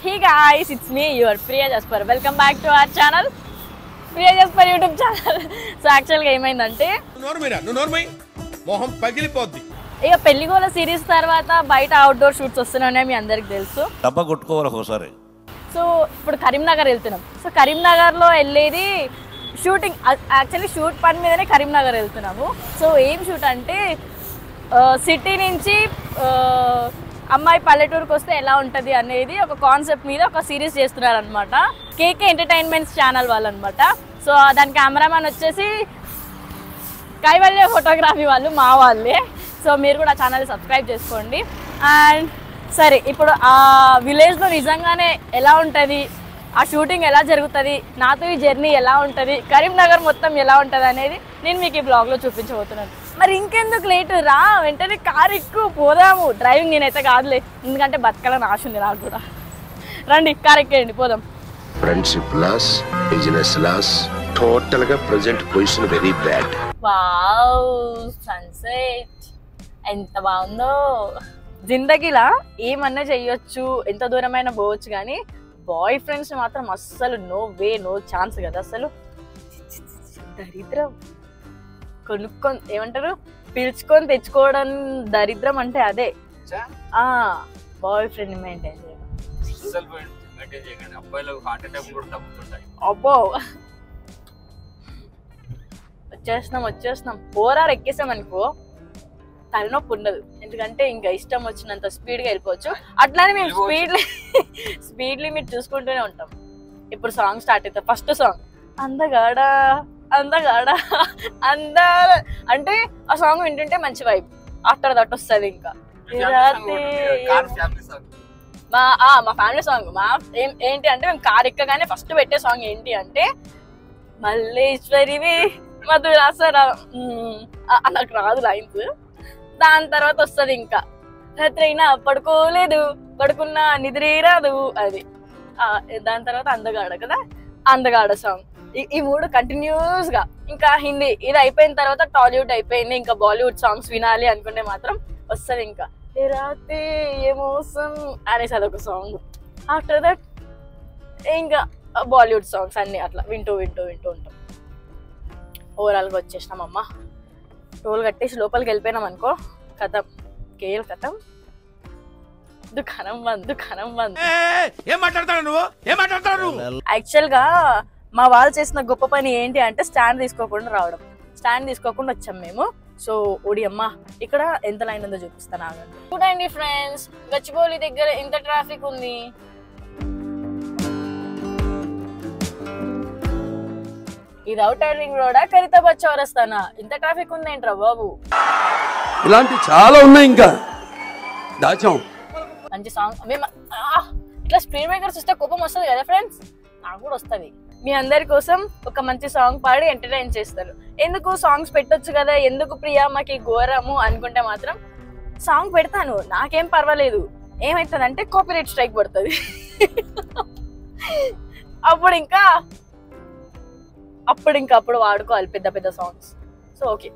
Hey guys, it's me, your Priya Jasper. Welcome back to our channel, Priya Jasper YouTube channel. So actually ఏమైందంటే మోహం పగిలిపోద్ది. ఇక పెళ్లిగోల series తర్వాత బయట outdoor shoots వస్తున్నాయని మీ అందరికి తెలుసు. డబ్బా కొట్టుకోవాలి ఒకసారి. సో ఇప్పుడు కరీంనగర్ వెళ్తున్నాం. సో కరీంనగర్లో వెళ్ళేది షూటింగ్, యాక్చువల్లీ షూట్ పని మీదనే కరీంనగర్ వెళ్తున్నాము. సో ఏం షూట్ అంటే సిటీ నుంచి అమ్మాయి పల్లెటూరుకి వస్తే ఎలా ఉంటుంది అనేది ఒక కాన్సెప్ట్ మీద ఒక సిరీస్ చేస్తున్నారు అనమాట. కేకే ఎంటర్టైన్మెంట్స్ ఛానల్ వాళ్ళు అనమాట. సో దాని కెమెరామ్యాన్ వచ్చేసి కైవల్య ఫోటోగ్రఫీ వాళ్ళు, మా వాళ్ళే. సో మీరు కూడా ఆ ఛానల్ని సబ్స్క్రైబ్ చేసుకోండి. అండ్ సరే, ఇప్పుడు ఆ విలేజ్లో నిజంగానే ఎలా ఉంటుంది, ఆ షూటింగ్ ఎలా జరుగుతుంది, నాతో ఈ జర్నీ ఎలా ఉంటుంది, కరీంనగర్ మొత్తం ఎలా ఉంటుంది అనేది నేను మీకు ఈ బ్లాగ్లో చూపించబోతున్నాను. మరి ఇంకెందుకు లేటు, రా వెంటనే కార్ ఎక్కువ పోదాము. డ్రైవింగ్ నేనైతే కాదులే, ఎందుకంటే బతకాలని ఆశ ఉంది నాకు కూడా. రండి, కార్ ఎక్కేయండి, పోదాం. Friendship loss, business loss, total గా present position very bad. Wow, sunset ఎంత బాగుందో. జిందగీలా ఏమన్నా చెయ్యొచ్చు, ఎంత దూరమైనా పోవచ్చు, కానీ బాయ్ ఫ్రెండ్స్ మాత్రం అస్సలు నో వే, నో ఛాన్స్ కదా. అసలు దరిద్రం. కొనుక్కొని ఏమంటారు, పిలుచుకొని తెచ్చుకోవడం దరిద్రం అంటే అదే. బాయ్ ఫ్రెండ్ మెయింటైన్ చేయడం. అబ్బో, వచ్చేస్తున్నాం. పోరారు ఎక్కేసాం అనుకో తలనొప్పి ఉండదు, ఎందుకంటే ఇంకా ఇష్టం వచ్చినంత స్పీడ్గా వెళ్ళిపోవచ్చు. అట్లానే మేము స్పీడ్ లిమిట్ చూసుకుంటూనే ఉంటాం. ఇప్పుడు సాంగ్ స్టార్ట్ అవుతుంది. ఫస్ట్ సాంగ్ అందగాడా అంటే ఆ సాంగ్ వింటుంటే మంచి వైబ్. ఆఫ్టర్ దట్ వస్తుంది ఇంకా మా ఫ్యామిలీ సాంగ్. ఏంటి అంటే మేము కార్ ఎక్కగానే ఫస్ట్ పెట్టే సాంగ్ ఏంటి అంటే మల్లేశ్వరివి మధురాసరా, నాకు రాదు లైన్స్. దాని తర్వాత వస్తుంది ఇంకా రాత్రి అయినా పడుకోలేదు, పడుకున్నా నిద్రే రాదు అది. దాని తర్వాత అందగాడ కదా, అందగాడ సాంగ్. ఈ మూడు కంటిన్యూస్ గా. ఇంకా హిందీ ఇది అయిపోయిన తర్వాత టాలీవుడ్ అయిపోయింది, ఇంకా బాలీవుడ్ సాంగ్స్ వినాలి అనుకుంటే మాత్రం వస్తుంది ఇంకా రాతే ఏ మోసం అనేసి అదొక సాంగ్. ఆఫ్టర్ దట్ ఇంకా బాలీవుడ్ సాంగ్స్ అన్ని అట్లా వింటూ ఉంటాం. ఓవరాల్గా వచ్చేసినామమ్మా. టోల్ కట్టేసి లోపలికి వెళ్ళిపోయినాం అనుకో, కథం కేల్ కథం. దుకాణం బంద్. యాక్చువల్ గా మా వాళ్ళు చేసిన గొప్ప పని ఏంటి అంటే స్టాండ్ తీసుకోకుండా రావడం. స్టాండ్ తీసుకోకుండా వచ్చాం మేము. సో ఓడి అమ్మ, ఇక్కడ ఎంత లైన్ ఉందో చూపిస్తాను, ఆగండి. చూడండి ఫ్రెండ్స్, గచ్చిబౌలి దగ్గర ఎంత ట్రాఫిక్ ఉంది. ఇది ఔటర్ రింగ్ రోడా, ఖరీదాబాద్ చౌరస్తానా? ఇంత ట్రాఫిక్ ఉంది ఏంట్రా బాబు. ఇలాంటి చాలా ఉన్నాయి, ఇంకా దాచాం. మంచి సాంగ్. మేము ఇట్లా స్పీడ్ బ్రేకర్స్ వస్తే కోపం వస్తుంది కదా ఫ్రెండ్స్, నాకు కూడా వస్తుంది. మీ అందరి కోసం ఒక మంచి సాంగ్ పాడి ఎంటర్టైన్ చేస్తారు. ఎందుకు సాంగ్స్ పెట్టొచ్చు కదా, ఎందుకు ప్రియా మాకి ఘోరము అనుకుంటే మాత్రం సాంగ్ పెడతాను, నాకేం పర్వాలేదు. ఏమవుతుందంటే కాపీరైట్ స్ట్రైక్ పడుతుంది. అప్పుడు వాడుకోవాలి పెద్ద సాంగ్స్. సో ఓకే,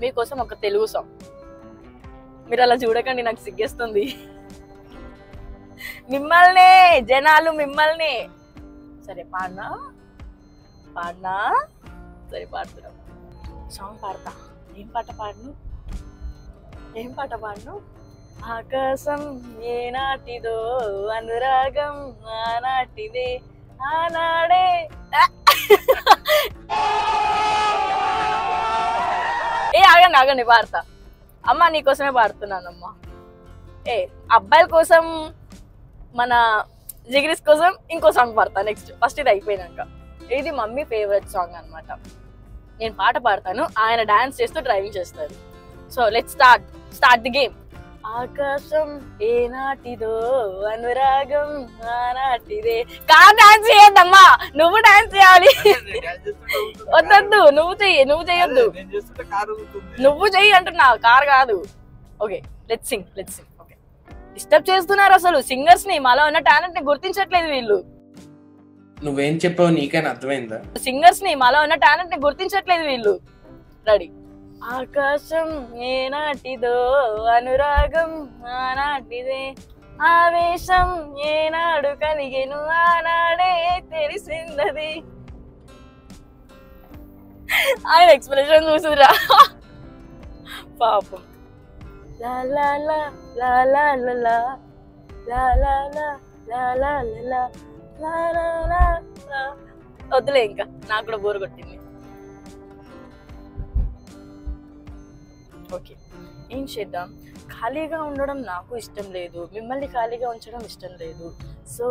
మీకోసం ఒక తెలుగు సాంగ్. మీరు అలా చూడకండి, నాకు సిగ్గేస్తుంది. మిమ్మల్నే జనాలు, మిమ్మల్ని. సరే పాడినా సరే పాడుతున్నా. సాంగ్ పాడతా. ఏం పాట పాడను? ఆకాశం ఏనాటిదో, అనురాగం ఆనాటిదే, ఆనాడే. ఆగండి పాడతా. అమ్మ నీకోసమే పాడుతున్నానమ్మా. అబ్బాయిల కోసం, మన జిగిరిస్ కోసం ఇంకో సాంగ్ పాడతా నెక్స్ట్. ఫస్ట్ ఇది అయిపోయినాక. ఇది మమ్మీ ఫేవరెట్ సాంగ్ అనమాట. నేను పాట పాడతాను, ఆయన డాన్స్ చేస్తూ డ్రైవింగ్ చేస్తారు. So let's start the game. ఆకాశం ఏనాటిదో, అనురాగం ఆనాటిదే. డాన్స్ చేయొద్దమ్మా, నువ్వు డాన్స్ చేయాలి. వద్దొద్దు, నువ్వు చెయ్యొద్దు. నువ్వు చెయ్యి అంటున్నా, కార్ కాదు. Okay, let's Singh. Okay, disturb చేస్తున్నారు అసలు సింగర్స్ ని. మాలో ఉన్న టాలెంట్ ని గుర్తించట్లేదు వీళ్ళు. నువ్వేం చెప్పావు నీకైనా అర్థమైందా? సింగర్స్ ని, మాలో ఉన్న టాలెంట్ ని గుర్తించట్లేదు వీళ్ళు. రెడీ. ఆకాశం ఏనాటిదో, అనురాగం ఆనాటిదే, ఆవేశం ఏనాడు కలిగెను ఆనాడే తెలిసిందది. ఆయన ఎక్స్ప్రెషన్ చూసిరా పాపం. లా లా లా లా లా లా లా లా లా లా లా లా లా లా లా లా లా. వద్దులే, ఇంకా నాకు కూడా బోర్ కొట్టింది. ఓకే, ఏం చేద్దాం? ఖాళీగా ఉండడం నాకు ఇష్టం లేదు, మిమ్మల్ని ఖాళీగా ఉంచడం ఇష్టం లేదు. సో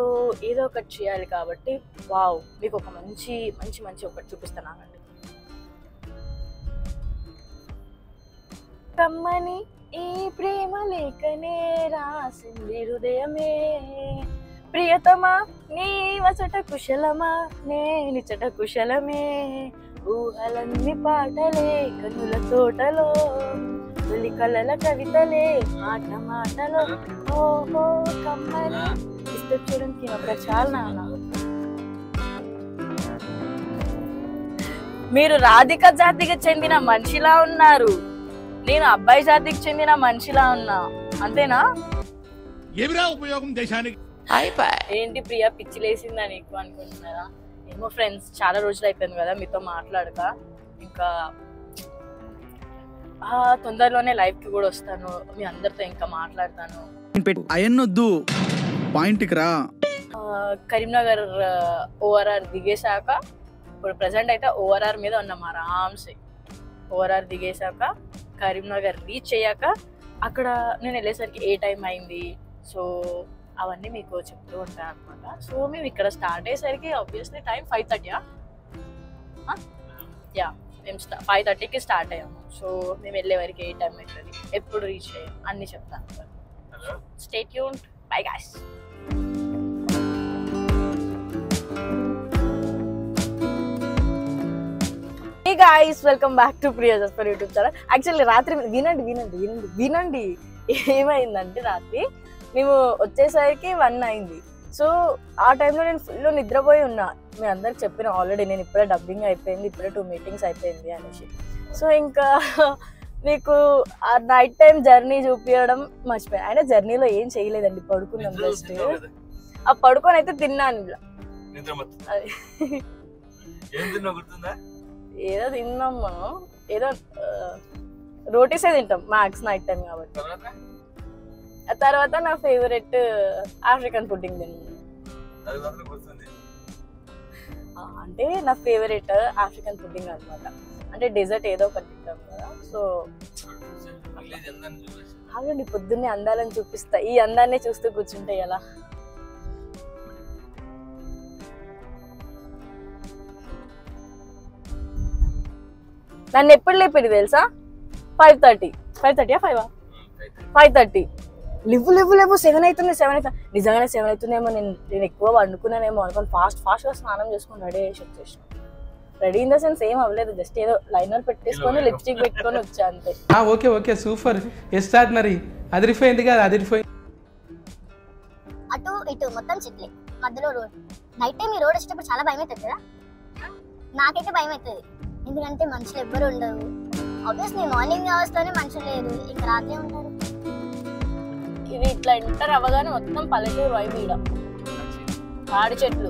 ఏదో ఒకటి చేయాలి కాబట్టి వావ్, మీకు ఒక మంచి మంచి మంచి ఒకటి చూపిస్తున్నానండి. కమ్మని ఈ ప్రేమ లేఖనే రాసింది హృదయమే, ప్రియతమా నీ వచట కుశలమా నేనిచట కుశలమే, ఊహలన్నీ పాటలే కనుల తోటలో, తొలి కలల కవితలే మాట మాటలో. ఓహో కమ్మని ఇష్టం చూడడానికి ఒక చాలా నాన్న. మీరు రాధిక జాతికి చెందిన మనిషిలా ఉన్నారు, నేను అబ్బాయి జాతికి చెందిన మనిషిలా ఉన్నా, అంతేనా? ఏమిరా ఉపయోగం దేశానికి? ఏంటి ప్రియా పిచ్చిలేసిందా నీకు అనుకుంటున్నారా? ఏమో ఫ్రెండ్స్, చాలా రోజులు అయిపోయింది కదా మీతో మాట్లాడక. ఇంకా తొందరలోనే లైవ్ కి కూడా వస్తాను, మీ అందరితో ఇంకా మాట్లాడతాను. అయన్నొద్దు, పాయింట్కి రా. కరీంనగర్ ఓఆర్ఆర్ దిగేశాక, ఇప్పుడు ప్రజెంట్ అయితే ఓఆర్ఆర్ మీద ఉన్నాం ఆరామ్సే. ఓఆర్ఆర్ దిగేశాక కరీంనగర్ రీచ్ అయ్యాక అక్కడ నేను వెళ్ళేసరికి ఏ టైం అయింది, సో అవన్నీ మీకు చెప్తూ ఉంటాను అనమాట. సో మేము ఇక్కడ స్టార్ట్ అయ్యేసరికి ఆబ్వియస్లీ టైం 5:30. యా, మేము 5:30కి స్టార్ట్ అయ్యాము. సో మేము వెళ్ళే వరకు ఏ టైం అవుతుంది, ఎప్పుడు రీచ్ అయ్యాం అన్నీ చెప్తాను. Stay tuned, bye guys. Hey guys, welcome back to Priya Jasper YouTube channel. Actually రాత్రి వినండి ఏమైందంటే రాత్రి మేము వచ్చేసరికి 1 అయింది. సో ఆ టైంలో నేను ఫుల్ నిద్రపోయి ఉన్నా. మీ అందరికి చెప్పిన ఆల్రెడీ, నేను ఇప్పుడే డబ్బింగ్ అయిపోయింది, ఇప్పుడే 2 మీటింగ్స్ అయిపోయింది అనేసి. సో ఇంకా మీకు ఆ నైట్ టైం జర్నీ చూపించడం మర్చిపోయాను. అయినా జర్నీలో ఏం చేయలేదండి, పడుకున్నాం జస్ట్. ఆ పడుకొని అయితే తిన్నాను ఇలా. ఏదో తిన్నాం మనం, ఏదో రోటీసే తింటాం మ్యాక్స్ నైట్ టైం కాబట్టి. ఆ తర్వాత నా ఫేవరెట్ ఆఫ్రికన్ పుడ్డింగ్ తిన్నాను. అంటే నా ఫేవరెట్ ఆఫ్రికన్ పుడ్డింగ్ అనమాట. అంటే డెజర్ట్ ఏదో ఒకటి తింటాం కదా. సో ఆగండి, పొద్దున్నే అందాలని చూపిస్తా. ఈ అందాన్ని చూస్తూ కూర్చుంటే ఎలా? నన్ను ఎప్పుడు లేపేది తెలుసా? 5:30. 5:30 లివ్వు 7 అవుతుంది. నిజంగానే 7 అవుతుందేమో. నేను ఎక్కువ వండుకున్నానేమో అనుకోని ఫాస్ట్గా స్నానం చేసుకొని రెడీ చేసి వచ్చేసాను. రెడీ ఇన్ ద సెన్స్ ఏం అవ్వలేదు, జస్ట్ ఏదో లైనర్ పెట్టేసుకొని లిప్స్టిక్ పెట్టుకొని వచ్చా అంతే. Okay super. ఎస్టార్డినరీ. అదిరిపోయింది కదా, అదిరిపోయింది. అటు ఇటు మొత్తం చెట్లే, మధ్యలో రోడ్. నైట్ టైం ఈ రోడ్ వచ్చేటప్పుడు చాలా భయం అవుతుంది కదా. నాకైతే భయం అవుతుంది, ఎందుకంటే మనుషులు ఎవ్వరు ఉండరు. ఆబ్వియస్లీ మార్నింగ్ అవర్స్తోనే మనుషులు లేదు, ఇంకా రాత్రి ఉంటారు. ఇది ఇట్లా ఎంటర్ అవ్వగానే మొత్తం పల్లెటూరు వైపు, ఈడ తాడి చెట్లు.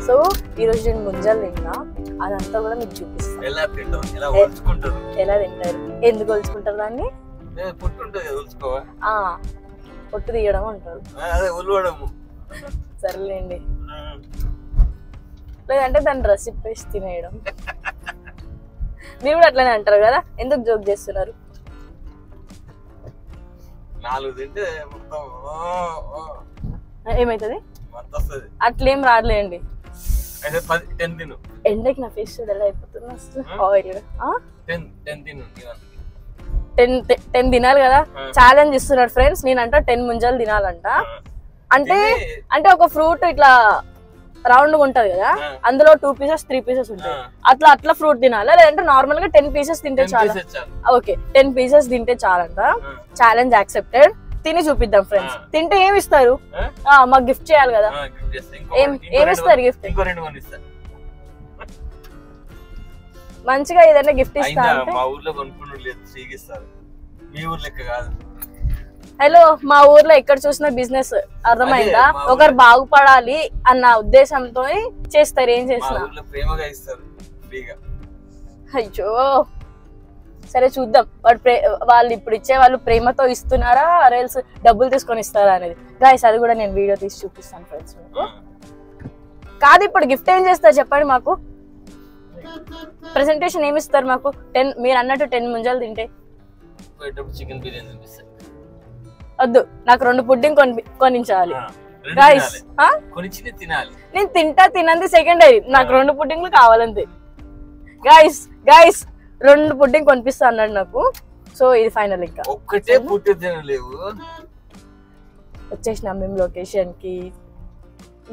సో ఈరోజు నేను ముంజలు తిన్నా, అదంతా కూడా మీకు చూపిస్తాను. ఎలా తింటారు, ఎందుకు ఒలుచుకుంటారు దాన్ని? పొట్టు తీయడం అంటారు. సరేలేండి, లేదంటే దాన్ని డ్రెస్ ఇప్పేసి తినేయడం. మీరు కూడా అట్లనే అంటారు కదా, ఎందుకు జోక్ చేస్తున్నారు? ఏమైతుంది? అట్లేం రాదులేండి. ఎండకి నా ఫేస్ ఎలా అయిపోతుంది అసలు. ఆయిల్ 10 తినాలి కదా. ఛాలెంజ్ ఇస్తున్నాడు ఫ్రెండ్స్. నేనంట 10 ముంజలు తినాలంట. అంటే ఒక ఫ్రూట్ ఇట్లా రౌండ్ గా ఉంటది కదా, అందులో 2 పీసెస్ 3 పీసెస్ ఉంటాయి. అట్లా ఫ్రూట్ తినాలి, లేదంటే నార్మల్ గా 10 పీసెస్ తింటే చాలు. ఓకే, 10 పీసెస్ తింటే చాలంట. Challenge accepted. తిని చూపిద్దాం ఫ్రెండ్స్. తింటే ఏమి ఇస్తారు? మాకు గిఫ్ట్ చేయాలి కదా. ఏమిస్తారు గిఫ్ట్? మంచిగా ఏదైనా గిఫ్ట్ ఇస్తా అంటే మీ ఊరు లెక్క కాదు. హలో, మా ఊర్లో ఎక్కడ చూసినా బిజినెస్, అర్థమైందా? ఒకరు బాగుపడాలి అన్న ఉద్దేశంతో చేస్తారు. ఏం చేసినా ప్రేమగా ఇస్తారు ఫ్రీగా. అయ్యో సరే చూద్దాం, వాళ్ళు ఇప్పుడు ఇచ్చే వాళ్ళు ప్రేమతో ఇస్తున్నారా రైల్స్ డబ్బులు తీసుకొని ఇస్తారా అనేది. గైస్ అది కూడా నేను వీడియో తీసి చూపిస్తాను ఫ్రెండ్స్ మీకు. కాదు ఇప్పుడు గిఫ్ట్ ఏం చేస్తారు చెప్పండి మాకు? ప్రెజెంటేషన్ ఏమి ఇస్తారు మాకు? 10 మీరు అన్నట్టు 10 ముంజలు తింటే చికెన్ బిర్యానీ తినిపిస్తారు. వద్దు, నాకు 2 పుడ్డింగ్ కొనించాలి గైస్. నేను తినంది సెకండరీ, నాకు 2 పుడ్డింగ్లు కావాలంతే గైస్. 2 పుడ్డింగ్ కొనిపిస్తా అన్నాడు నాకు. సో ఇది ఫైనల్. ఇంకా ఒక్కటే పుట్టి తినలేవు. వచ్చేసినాం మేము లొకేషన్ కి.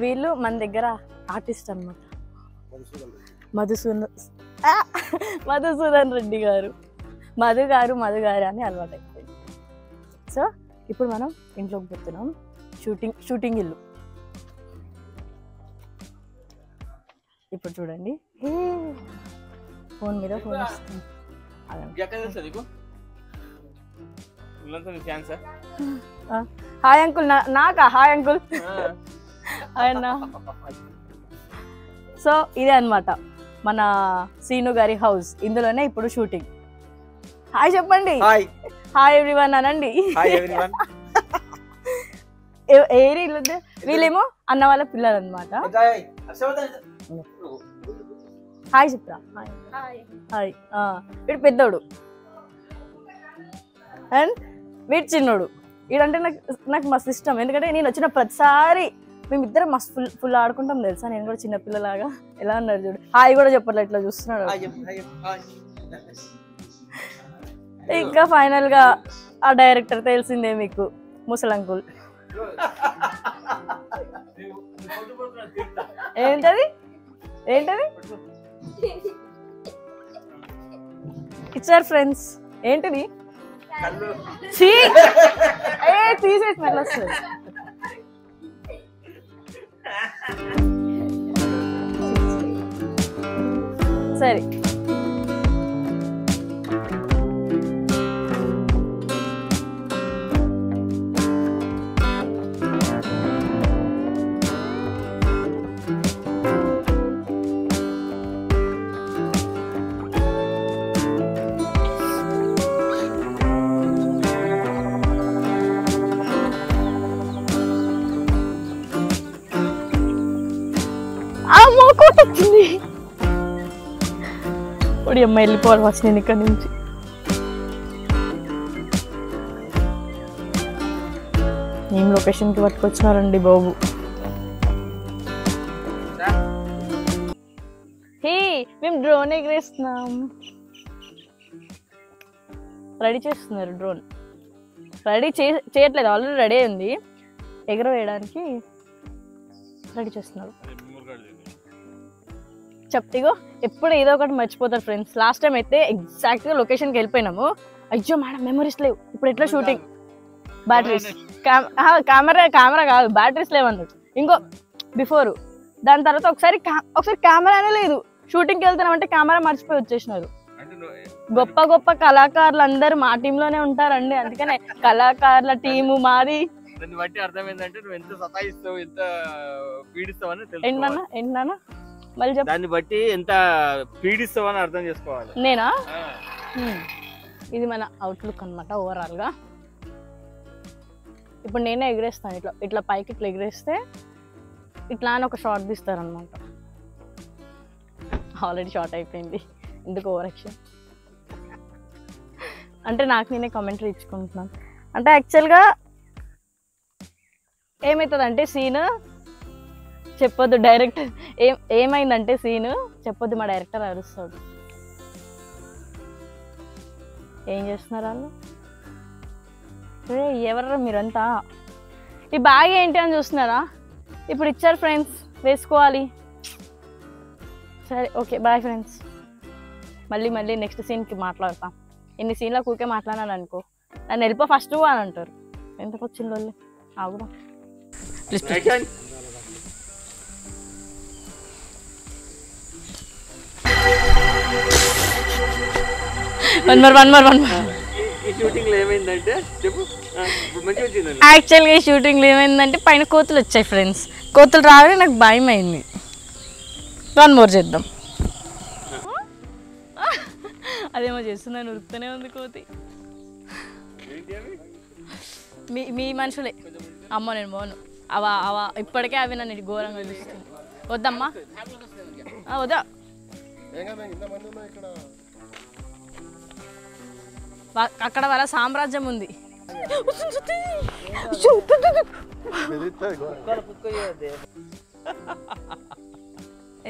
వీళ్ళు మన దగ్గర ఆర్టిస్ట్ అన్నమాట, మధుసూదన్ రెడ్డి గారు. మధు గారు అని అలవాటు అయిపోయింది. సో ఇప్పుడు మనం ఇంట్లోకి పోతున్నాం. షూటింగ్ ఇల్లు. ఇప్పుడు చూడండి, ఫోన్ మీద ఫోన్ వస్తుంది. Hi uncle. నాకా హాయ్ అంకుల్? ఆయన. సో ఇదే అన్నమాట మన సీను గారి హౌస్. ఇందులోనే ఇప్పుడు షూటింగ్. హాయ్ చెప్పండి. హాయ్ ఎవ్రీవన్ అనండి. వీళ్ళేమో అన్న వాళ్ళ పిల్లలు అనమాట. హాయ్ చెప్తా. హాయ్. వీడు పెద్దోడు అండ్ వీడు చిన్నోడు. వీడంటే నాకు మస్తు ఇష్టం, ఎందుకంటే నేను వచ్చిన ప్రతిసారి మేమిద్దరం మస్తు ఫుల్ ఆడుకుంటాం తెలుసా. నేను కూడా చిన్నపిల్లలాగా. ఎలా అన్నాడు చూడు, హాయ్ కూడా చెప్పట్లే, ఇట్లా చూస్తున్నాడు. ఇంకా ఫైనల్ గా ఆ డైరెక్టర్ తెలిసిందే మీకు, ముసలంకుల్. ఏంటది ఇచ్చారు ఫ్రెండ్స్. ఏంటిది? తీసేసి మళ్ళీ వస్తుంది. సరే వచ్చింది. ఇప్పుడు అమ్మ వెళ్ళిపోవాలి ఫస్ట్ నేను ఇక్కడ నుంచి. ఏం లొకేషన్కి పట్టుకొచ్చినారండి బాబు. హే మేము డ్రోన్ ఎగరేస్తున్నాం. రెడీ చేస్తున్నారు డ్రోన్. రెడీ చేయట్లేదు, ఆల్రెడీ రెడీ అయింది. ఎగరవేయడానికి రెడీ చేస్తున్నారు. చెప్తిగో ఎప్పుడు ఏదో ఒకటి మర్చిపోతారు ఫ్రెండ్స్. లాస్ట్ టైం అయితే ఎగ్జాక్ట్గా లొకేషన్కి వెళ్ళిపోయినాము. అయ్యో మేడం మెమరీస్ లేవు, ఇప్పుడు ఎట్లా షూటింగ్? బ్యాటరీస్, కెమెరా కాదు, బ్యాటరీస్ లేవన్నాడు. ఇంకో బిఫోర్ దాని తర్వాత ఒకసారి కెమెరానే లేదు. షూటింగ్కి వెళ్తున్నామంటే కెమెరా మర్చిపోయి వచ్చేసినారు. గొప్ప కళాకారులు అందరూ మా టీంలోనే ఉంటారండి, అందుకనే కళాకారుల టీము మాది. అర్థమైందంటే నువ్వు ఎంత సతాయిస్తావు, ఎంత పీడిస్తావని ఏంటన్నా మళ్ళీ చెప్పు. దాన్ని బట్టి ఎంత పీడిస్తావని అర్థం చేసుకోవాలి. నేనా? ఇది మన అవుట్లుక్ అనమాట ఓవరాల్ గా. ఇప్పుడు నేనే ఎగరేస్తాను. ఇట్లా పైకి ఇట్లా ఎగరేస్తే ఇట్లా అని ఒక షార్ట్ తీస్తారనమాట. ఆల్రెడీ షార్ట్ అయిపోయింది, ఎందుకు ఓవర్ యాక్షన్ అంటే నాకు నేనే కామెంటరీ ఇచ్చుకుంటున్నాను. అంటే యాక్చువల్గా ఏమవుతుందంటే సీన్ చెప్పొద్దు, డైరెక్టర్ ఏమైందంటే సీను చెప్పొద్దు, మా డైరెక్టర్ అరుస్తాడు. ఏం చేస్తున్నారు వాళ్ళు? ఎవరు మీరంతా? ఈ బ్యాగ్ ఏంటి అని చూస్తున్నారా? ఇప్పుడు ఇచ్చారు ఫ్రెండ్స్, వేసుకోవాలి. సరే ఓకే బాయ్ ఫ్రెండ్స్. మళ్ళీ నెక్స్ట్ సీన్కి మాట్లాడతాం. ఇన్ని సీన్లో కూకే మాట్లాడాను అనుకో, నన్ను వెళ్ళిపో ఫస్ట్ అని అంటారు. ఎంతకు వచ్చిందో ఆగుదా. వన్ మోర్ షూటింగ్ లో ఏమైందంటే చెప్పు ఇప్పుడు మంచిగా వచ్చింది యాక్చువల్గా ఈ షూటింగ్లో ఏమైందంటే పైన కోతులు వచ్చాయి ఫ్రెండ్స్. కోతులు రాగానే నాకు భయం అయింది. 1 మోర్ చేద్దాం. అదేమో చేస్తున్నాను, ఉరుకుతూనే ఉంది కోతి. మీ మనుషులే. అమ్మ నేను పోను. అవా ఇప్పటికే అవి నన్ను ఘోరంగా చూస్తుంది. వద్దమ్మా వద్దా. అక్కడ వాళ్ళ సామ్రాజ్యం ఉంది.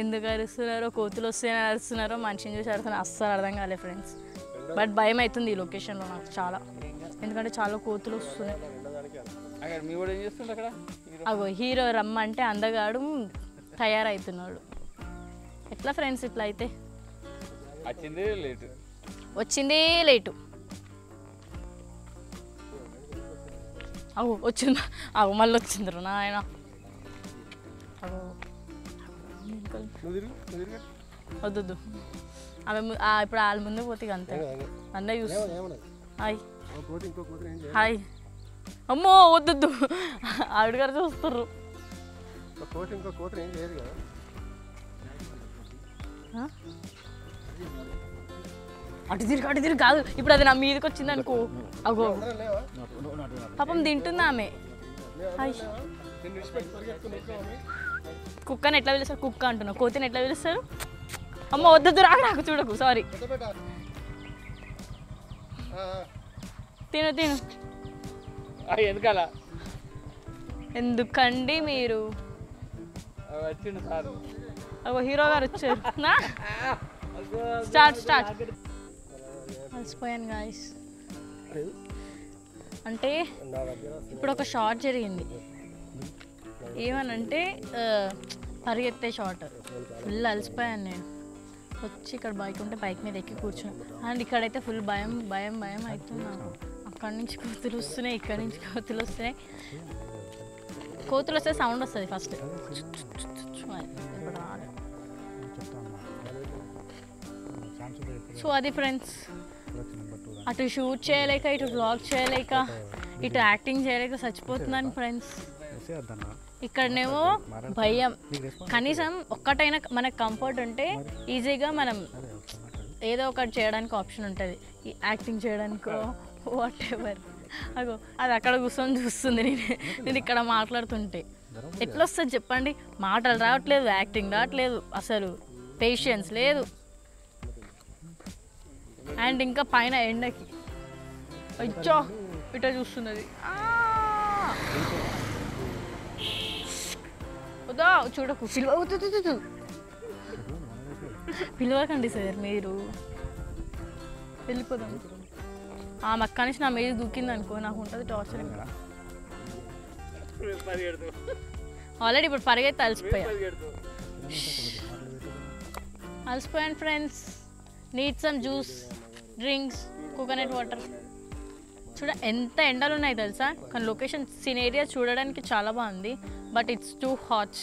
ఎందుకు అరుస్తున్నారో, కోతులు వస్తేనే అరుస్తున్నారో, మనిషిని చూసి అరుస్తున్నారు, అస్సలు అర్థం కాలేదు ఫ్రెండ్స్. బట్ భయం అవుతుంది ఈ లొకేషన్లో నాకు చాలా, ఎందుకంటే చాలా కోతులు వస్తున్నాయి. అగో హీరో రమ్మంటే అందగాడు తయారవుతున్నాడు. ఎట్లా ఫ్రెండ్స్ ఇట్లా అయితే? వచ్చిందే లేటు. అవు వచ్చిందా? అవు మళ్ళీ వచ్చిందిరు నాయన. వద్దు ఆమె ఇప్పుడు వాళ్ళ ముందు పోతే అంతే. అన్నయ్య చూస్తుంది. Hi hi. అమ్మో వద్దు, ఆవిడ గారు చూస్తుర్రు. అటు తిరిగి కాదు, ఇప్పుడు అది నా మీదకి వచ్చింది అనుకో. అగో పాపం తింటుంది ఆమె. హాయ్. కుక్కని ఎట్లా పిలుస్తారు? కుక్క అంటున్నావు. కోతిని ఎట్లా పిలుస్తారు? అమ్మ వద్దు రా, నాకు చూడకు. సారీ. తిను ఎందుకల ఎందుకండి మీరు? అగో హీరో గారు వచ్చారు. స్టార్ట్. అలసిపోయాను గాయస్. అంటే ఇప్పుడు ఒక షార్ట్ జరిగింది. ఏమనంటే పరిగెత్తే షార్ట్. ఫుల్ అలసిపోయాను నేను. వచ్చి ఇక్కడ బైక్ ఉంటే బైక్ మీద ఎక్కి కూర్చున్నాను. అండ్ ఇక్కడైతే ఫుల్ భయం అవుతుంది నాకు. అక్కడి నుంచి కోతులు వస్తున్నాయి, ఇక్కడి నుంచి కోతులు వస్తున్నాయి. కోతులు వస్తే సౌండ్ వస్తుంది ఫస్ట్. సో అది ఫ్రెండ్స్, అటు షూట్ చేయలేక, ఇటు బ్లాగ్ చేయలేక, ఇటు యాక్టింగ్ చేయలేక చచ్చిపోతున్నాను ఫ్రెండ్స్. ఇక్కడనేమో భయం. కనీసం ఒక్కటైనా మనకు కంఫర్ట్ ఉంటే ఈజీగా మనం ఏదో ఒకటి చేయడానికి ఆప్షన్ ఉంటుంది. యాక్టింగ్ చేయడానికో వాట్ ఎవర్. అగో అది అక్కడ కూర్చొని చూస్తుంది నేను ఇక్కడ మాట్లాడుతుంటే. ఎట్లా వస్తుంది చెప్పండి? మాటలు రావట్లేదు, యాక్టింగ్ రావట్లేదు, అసలు పేషెన్స్ లేదు. అండ్ ఇంకా పైన ఎండకి అచ్చో ఇట చూస్తున్నది. వద్దా చూడకు, పిలవకండి సార్ మీరు. వెళ్ళిపోదాం. ఆ మక్క నుంచి నా మీద దూకింది అనుకో, నాకు ఉంటుంది టార్చర్. ఇంకా ఆల్రెడీ ఇప్పుడు పరిగెత్తి అలసిపోయాను friends. Need some juice, drinks, coconut water. చూడ ఎంత ఎండలు ఉన్నాయి తెలుసా. కానీ లొకేషన్ సినేరియా చూడడానికి చాలా బాగుంది, but it's too hot.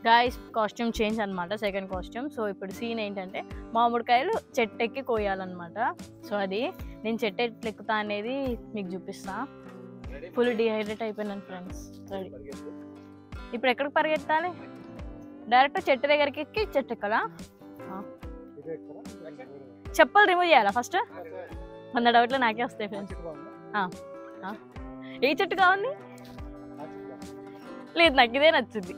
Guys costume change అనమాట, సెకండ్ కాస్ట్యూమ్. సో ఇప్పుడు సీన్ ఏంటంటే మామిడికాయలు చెట్టు ఎక్కి కోయాలన్నమాట. సో అది నేను చెట్టు ఎట్లు ఎక్కుతా అనేది మీకు చూపిస్తా. ఫుల్ డిహైడ్రేట్ అయిపోయినాను ఫ్రెండ్స్. రెడీ. ఇప్పుడు ఎక్కడికి పరిగెత్తాలి? డైరెక్ట్ చెట్టు దగ్గరికి ఎక్కి చెట్టు ఎక్కలా? చెప్పులు రిమూవ్ చేయాలా ఫస్ట్? 100 డౌట్లు నాకే వస్తాయి ఫ్రెండ్స్. ఏ చెట్టు కావాలి? లేదు నాకు ఇదే నచ్చింది.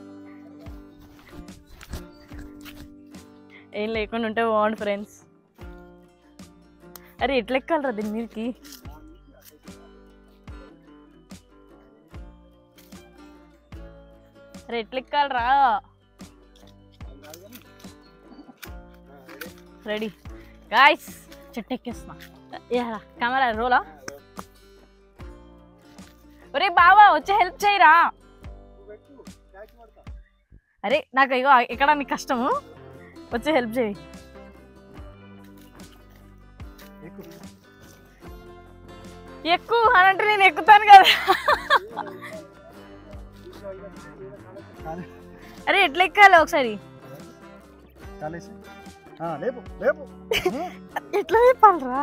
ఏం లేకుండా ఉంటే బాగుండు ఫ్రెండ్స్. అరే ఎట్లా ఎక్కాలరా దీని మీదకి? అరే ఎట్లా ఎక్కాలరా? రెడీ గాయ్స్, చెట్టు ఎక్కేస్తున్నా. కెమెరా రోలా. ఒరే బావా వచ్చి హెల్ప్ చేయరా. అరే నాకు ఇగో ఎక్కడానికి కష్టము, వచ్చి హెల్ప్ చేయి. ఎక్కువ అని అంటే నేను ఎక్కుతాను కదా. అరే ఎట్లా ఎక్కాలి ఒకసారి? లేపు లేపు ఎట్లా చెప్పాలరా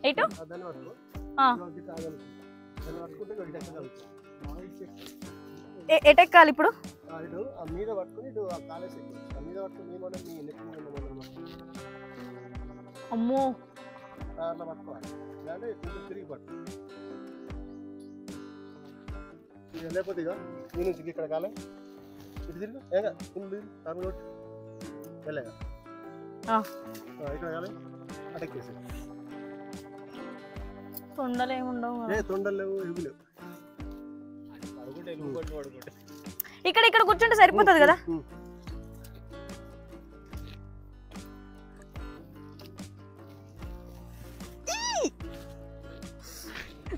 ఎటు ఎటెక్కాలి ఇప్పుడు మీద పట్టుకుని ఇటు కాలేసి మీద పట్టుకుని అమ్మో అట్లా పట్టుకోవాలి లేదంటే తిరిగి పట్టు లేకపోతే ఇక ఈ నుంచి ఇక్కడ కాలే ఇటు తిరిగి ఏగా తమ్ముడు వెళ్ళగా ఇక్కడ కాలే అటెక్కేసి తొండలు ఏముండవు తొండలు లేవు ఇవి లేవు ఇక్కడ ఇక్కడ కూర్చుంటే సరిపోతుంది కదా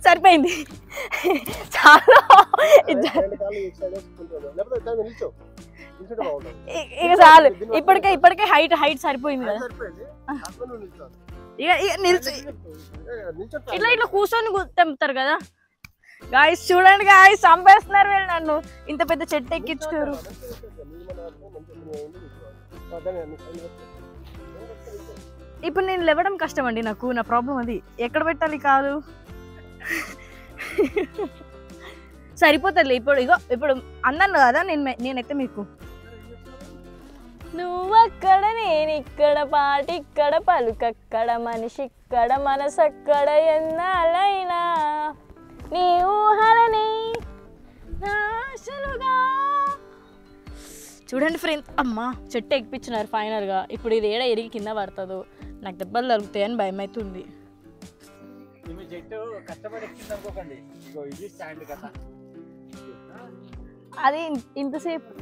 సరిపోయింది చాలా ఇక చాలు ఇప్పటికే హైట్ సరిపోయింది కదా ఇక నిల్చు ఇట్లా కూర్చొని తెంపుతారు కదా గాయస్ చూడండి గాయస్ చంపేస్తున్నారు వీళ్ళు నన్ను ఇంత పెద్ద చెట్టు ఎక్కించుకోరు ఇప్పుడు నేను లేవడం కష్టం అండి నాకు నా ప్రాబ్లం అది ఎక్కడ పెట్టాలి కాదు సరిపోతుంది ఇప్పుడు అన్నాను కదా నేనైతే మీకు నువ్వక్కడ నేనిక్కడ పాటిక్కడ పలుకక్కడ మనిషిక్కడ మనసక్కడ ఎన్నాళ్ళైనా నీ ఊహలని నాశలుగా చూడండి ఫ్రెండ్స్ అమ్మా చెట్టు ఎక్కిపించినారు ఫైనల్గా ఇప్పుడు ఇది ఏడ ఎరిగి కింద పడుతుందో నాకు దెబ్బలు తగులుతాయని భయం అవుతుంది అది ఇంతసేపు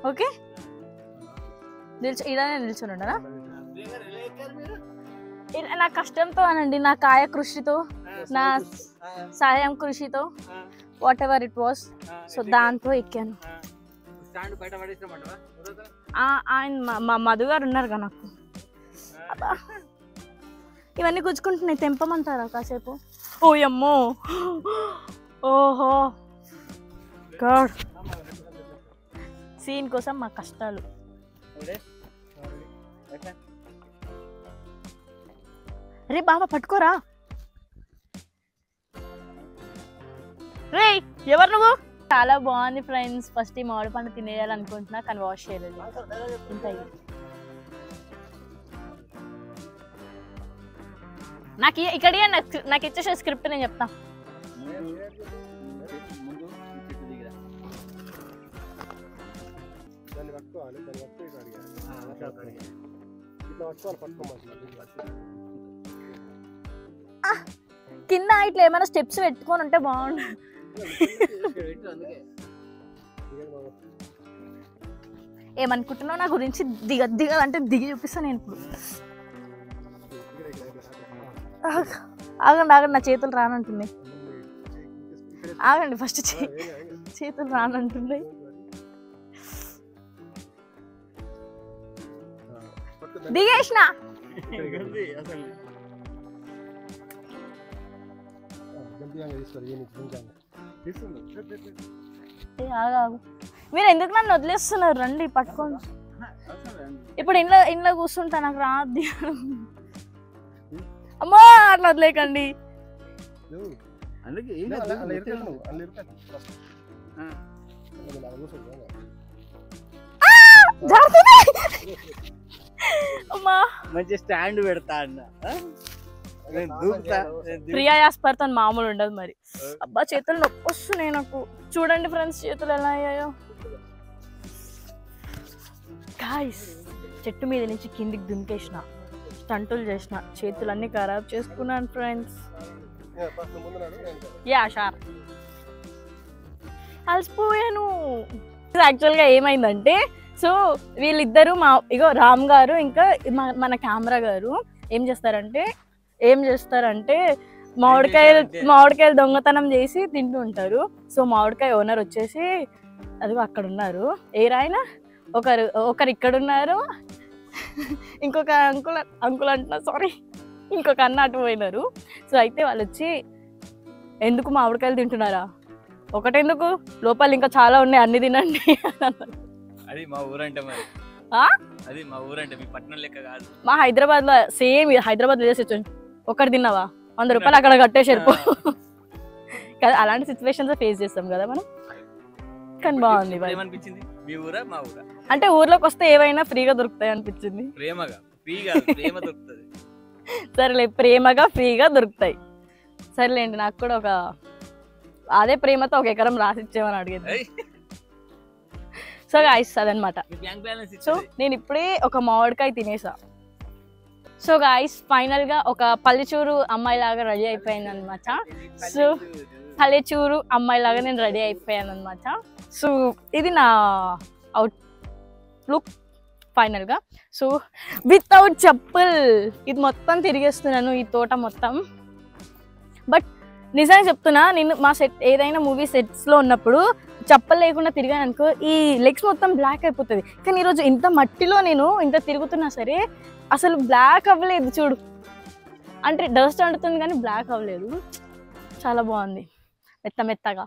ఓకే ఇలానే నిల్చొని ఉండనా నా కష్టంతో అనండి నా కాయ కృషితో నా సాయం కృషితో what ever it was so దాంతో ఎక్కాను ఆయన మా మధు గారు ఉన్నారు కదా నాకు ఇవన్నీ గుచ్చుకుంటున్నాయి తెంపమంటారా కాసేపు ఓయమ్మో ఓహో గాడ్ సీన్ కోసం మా కష్టాలు రే బాబా పట్టుకోరా రే ఎవరు నువ్వు చాలా బాగుంది ఫ్రెండ్స్ ఫస్ట్ ఈ మామిడి పండు తినేయాలనుకుంటున్నా కానీ వాష్ చేయలేదు ఇంత నాకు ఇక్కడ నాకు ఇచ్చేసే స్క్రిప్ట్ నేను చెప్తా కింద ఇట్లా ఏమైనా స్టెప్స్ పెట్టుకొని ఉంటే బాగుండు ఏమనుకుంటున్నావు నా గురించి దిగాలంటే దిగి చూపిస్తాను నేను ఇప్పుడు ఆగండి నా చేతులు రానంటున్నాయి ఆగండి ఫస్ట్ చేతులు రానంటున్నాయి దిగేసిన మీరు ఎందుకు నన్ను వదిలేస్తున్నారు రండి పట్టుకోండి ఇప్పుడు ఇంట్లో కూర్చుంటా నాకు రాదు అమ్మా అట్లా వదిలేకండి అమ్మా మంచి స్టాండ్ పెడతా అన్న ప్రియా యాస్పర్తో మామూలు ఉండదు మరి అబ్బా చేతులు నొప్పి వస్తున్నాయి నాకు చూడండి ఫ్రెండ్స్ చేతులు ఎలా అయ్యాయో గాయ్స్ చెట్టు మీద నుంచి కిందికి దుంకేసిన స్టంటులు చేసిన చేతులన్నీ ఖరాబ్ చేసుకున్నాను ఫ్రెండ్స్ యా షార్ అలసిపోయాను యాక్చువల్గా ఏమైందంటే సో వీళ్ళిద్దరూ ఇగో రామ్ గారు ఇంకా మన కెమెరా గారు ఏం చేస్తారంటే మామిడికాయలు దొంగతనం చేసి తింటూ ఉంటారు సో మామిడికాయ ఓనర్ వచ్చేసి అదిగో అక్కడ ఉన్నారు ఏ రాయన ఒకరు ఇక్కడ ఉన్నారు, ఇంకొక అంకుల్ అంటున్నా సారీ, ఇంకొక అన్న అటు పోయినారు. సో అయితే వాళ్ళు వచ్చి ఎందుకు మామిడికాయలు తింటున్నారా, ఒకటెందుకు లోపల ఇంకా చాలా ఉన్నాయి అన్ని తినండి అది మా ఊరంటే మరి, అది మా ఊరంటే మీ పట్టణం లెక్క కాదు. మా హైదరాబాద్లో సేమ్ హైదరాబాద్ చేసి ఒకటి తిన్నావా 100 రూపాయలు అక్కడ కట్టేసారు కదా, అలాంటి సిచ్యువేషన్స్ ఫేస్ చేస్తాం కదా మనం. కానీ బాగుంది. ఏమనిపించింది మీ ఊరా మా ఊరా? అంటే ఊర్లోకి వస్తే ఏవైనా ఫ్రీగా దొరుకుతాయి అనిపించింది. ప్రేమగా ఫ్రీగా ప్రేమ దొరుకుతుంది. సరేలే, ప్రేమగా ఫ్రీగా దొరుకుతాయి. సరేలేండి, నాకు కూడా ఒక అదే ప్రేమతో 1 ఎకరం రాసిచ్చేమని అడిగింది. సో గాయ్స్ అదనమాట. సో నేను ఇప్పుడే ఒక మామిడికాయ తినేసా. సో గాయ్స్ ఫైనల్ గా ఒక పల్లెచూరు అమ్మాయి లాగా రెడీ అయిపోయాను అనమాట. సో పల్లెచూరు అమ్మాయి లాగా నేను రెడీ అయిపోయాను అనమాట. సో ఇది నా అవుట్ లుక్ ఫైనల్ గా. సో వితౌట్ చెప్పుల్ ఇది మొత్తం తిరిగేస్తున్నాను, ఈ తోట మొత్తం. బట్ నిజంగా చెప్తున్నా, నేను మా సెట్ ఏదైనా మూవీ సెట్స్ లో ఉన్నప్పుడు చెప్పలు లేకుండా తిరిగాను అనుకో, ఈ లెగ్స్ మొత్తం బ్లాక్ అయిపోతుంది. కానీ ఈరోజు ఇంత మట్టిలో నేను ఇంత తిరుగుతున్నా సరే అసలు బ్లాక్ అవ్వలేదు. చూడు, అంటే డస్ట్ అంటుతుంది కానీ బ్లాక్ అవ్వలేదు. చాలా బాగుంది, మెత్తగా.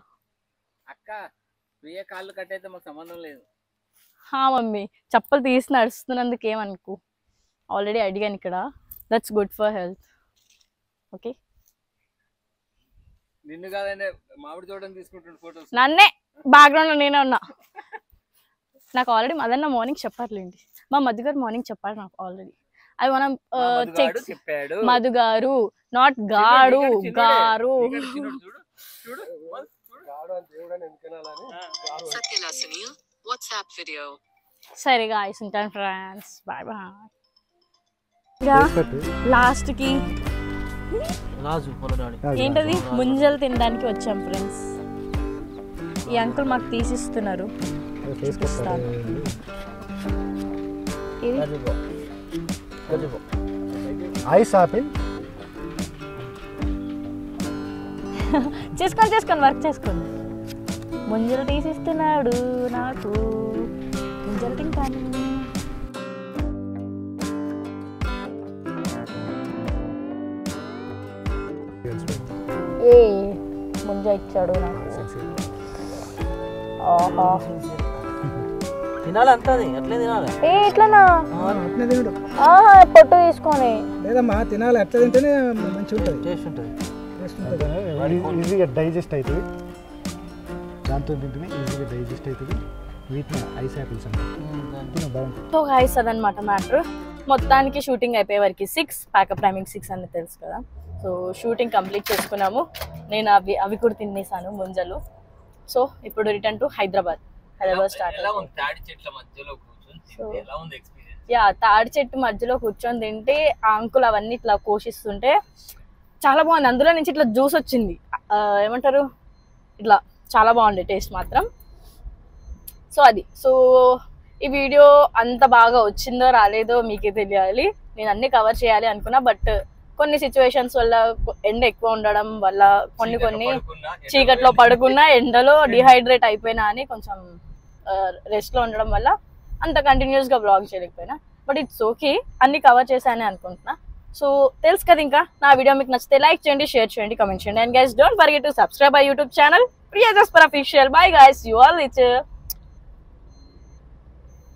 అక్క ప్రియ కాళ్ళు కట్ అయితే మాకు సంబంధం లేదు. మమ్మీ చెప్పలు తీసి నడుస్తున్నందుకు ఏమనుకో, ఆల్రెడీ అడిగాను ఇక్కడ. That's good for health. Okay, నిన్ను కాదంటే మామిడి తోటని తీసుకుంటున్న ఫోటోస్ నన్నే బ్యాక్గ్రౌండ్ లో నేనే ఉన్నా. నాకు ఆల్రెడీ మదన్న మార్నింగ్ చెప్పారులేండి, మా మధు గారు మార్నింగ్ చెప్పారు నాకు already. I want check. Madhu గారు, నాట్ గాడు, గారు. సరే గాయ్స్, ఉంటాను ఫ్రెండ్స్, బాయ్ బాయ్. లాస్ట్ కి ఏంటది ముంజలు తినడానికి వచ్చాం ఫ్రెండ్స్. ఈ అంకుల్ మాకు తీసిస్తున్నారు, చూపిస్తాను. ఐస్ ఆపిల్ చేసుకోండి వర్క్ చేసుకోండి. ముంజలు తీసిస్తున్నాడు నాకు, ముంజలు తింటాను. ఏ ముంజ ఇచ్చాడు నాకు. తినాలంటే అట్లే తినాలి. ఏ ఇట్లనా అట్లనే తినడు పొట్టు తీసుకొని లేదమ్మా, తినాలి. ఎట్లా తింటేనే మంచిగా ఉంటుంది, టేస్ట్ ఉంటుంది. ఈజీగా డైజెస్ట్ అవుతుంది, దాంతో తింటేనే ఈజీగా డైజెస్ట్ అవుతుంది. వీటిని ఐస్ యాపిల్స్ బాగుంటుంది. సో గైస్ అదనమాట మ్యాటర్. మొత్తానికి షూటింగ్ అయిపోయే వరకు 6, ప్యాకప్ టైమింగ్ 6 అని తెలుసు కదా. సో షూటింగ్ కంప్లీట్ చేసుకున్నాము. నేను అవి కూడా తినేసాను ముంజలు. సో ఇప్పుడు రిటర్న్ టు హైదరాబాద్ స్టార్ట్. తాడి చెట్టు మధ్యలో కూర్చొని తింటే ఆ అంకుల్ అవన్నీ ఇట్లా కోషిస్తుంటే చాలా బాగుంది. అందులో నుంచి ఇట్లా జ్యూస్ వచ్చింది, ఏమంటారు ఇట్లా, చాలా బాగుంది టేస్ట్ మాత్రం. సో అది. సో ఈ వీడియో అంత బాగా వచ్చిందో రాలేదో మీకే తెలియాలి. నేను అన్ని కవర్ చేయాలి అనుకున్నా, బట్ కొన్ని సిచ్యువేషన్స్ వల్ల ఎండ ఎక్కువ ఉండడం వల్ల కొన్ని చీకట్లో పడుకున్నా, ఎండలో డిహైడ్రేట్ అయిపోయినా అని కొంచెం రెస్ట్ లో ఉండడం వల్ల అంత కంటిన్యూస్ గా బ్లాగ్ చేయలేకపోయినా. బట్ ఇట్స్ ఓకే, అన్ని కవర్ చేశానే అనుకుంటున్నా. సో తెలుసు కదా, ఇంకా నా వీడియో మీకు నచ్చితే లైక్ చేయండి, షేర్ చేయండి, కమెంట్ చేయండి. And guys don't forget to subscribe my YouTube channel Priya Jasper official. Bye guys, you all rich.